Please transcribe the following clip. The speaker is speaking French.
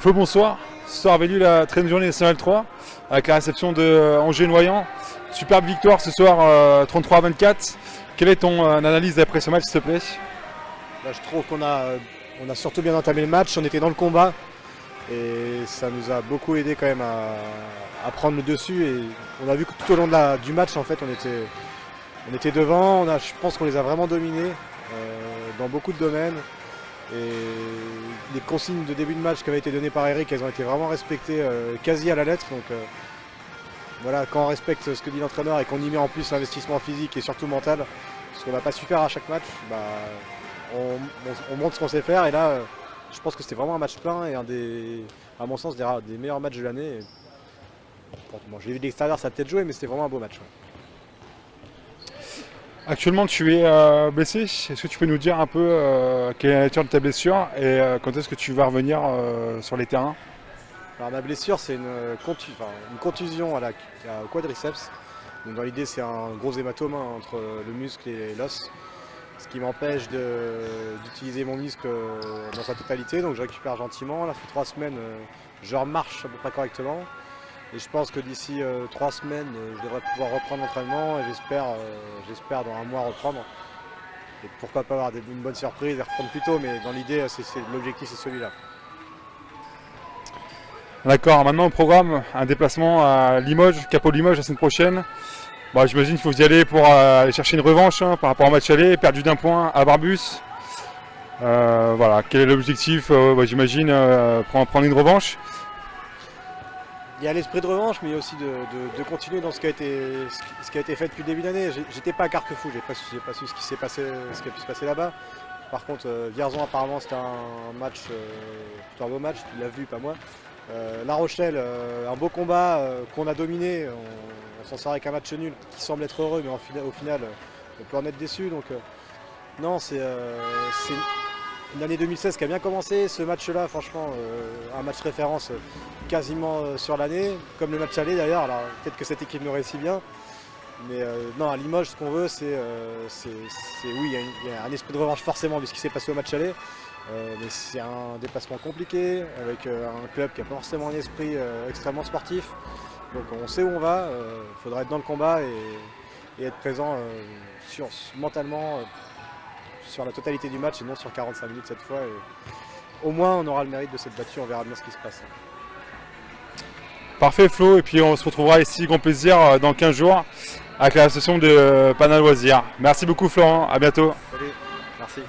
Flo, bonsoir. Ce soir avait lieu la 13e journée nationale 3 avec la réception de Angers-Noyant. Superbe victoire ce soir, 33-24. Quelle est ton analyse après ce match, s'il te plaît? Je trouve qu'on a surtout bien entamé le match, on était dans le combat et ça nous a beaucoup aidé quand même à prendre le dessus. Et on a vu que tout au long du match, en fait, on était devant. Je pense qu'on les a vraiment dominés dans beaucoup de domaines. Et les consignes de début de match qui avaient été données par Eric, elles ont été vraiment respectées quasi à la lettre. Donc voilà, quand on respecte ce que dit l'entraîneur et qu'on y met en plus l'investissement physique et surtout mental, ce qu'on n'a pas su faire à chaque match, on montre ce qu'on sait faire. Et là, je pense que c'était vraiment un match plein et à mon sens, des meilleurs matchs de l'année. Bon, j'ai vu de l'extérieur, ça a peut-être joué, mais c'était vraiment un beau match. Ouais. Actuellement, tu es blessé. Est-ce que tu peux nous dire un peu quelle est la nature de ta blessure et quand est-ce que tu vas revenir sur les terrains? Alors, ma blessure, c'est une contusion au quadriceps. Donc, dans l'idée, c'est un gros hématome entre le muscle et l'os, ce qui m'empêche d'utiliser mon muscle dans sa totalité. Donc je récupère gentiment. Là, ça fait 3 semaines, je remarche à peu près correctement. Et je pense que d'ici 3 semaines, je devrais pouvoir reprendre l'entraînement et j'espère dans un mois reprendre. Et pourquoi pas avoir une bonne surprise et reprendre plus tôt, mais dans l'idée, l'objectif c'est celui-là. D'accord, maintenant au programme, un déplacement à Limoges, Capo Limoges la semaine prochaine. Bon, j'imagine qu'il faut y aller pour aller chercher une revanche par rapport au match aller, perdu d'un point à Barbus. Voilà, quel est l'objectif? J'imagine prendre une revanche. Il y a l'esprit de revanche, mais il y a aussi de continuer dans ce qui a été fait depuis le début d'année. J'étais pas à Carquefou, j'ai pas su ce qui a pu se passer là-bas. Par contre, Vierzon apparemment c'était un match, plutôt un beau match, tu l'as vu, pas moi. La Rochelle, un beau combat qu'on a dominé. On s'en sort avec un match nul qui semble être heureux, mais au final, on peut en être déçu. Donc, non, c'est une année 2016 qui a bien commencé. Ce match-là, franchement, un match référence quasiment sur l'année, comme le match aller d'ailleurs. Alors, peut-être que cette équipe nous réussit bien. Mais non, à Limoges, ce qu'on veut, oui, il y a un esprit de revanche forcément vu ce qui s'est passé au match aller. Mais c'est un déplacement compliqué avec un club qui n'a pas forcément un esprit extrêmement sportif. Donc on sait où on va, il faudra être dans le combat et être présent mentalement sur la totalité du match et non sur 45 minutes cette fois. Et au moins on aura le mérite de cette battue, on verra bien ce qui se passe. Parfait Flo, et puis on se retrouvera ici, grand plaisir, dans 15 jours avec la session de Panal Loisirs. Merci beaucoup Florent, à bientôt. Salut, merci.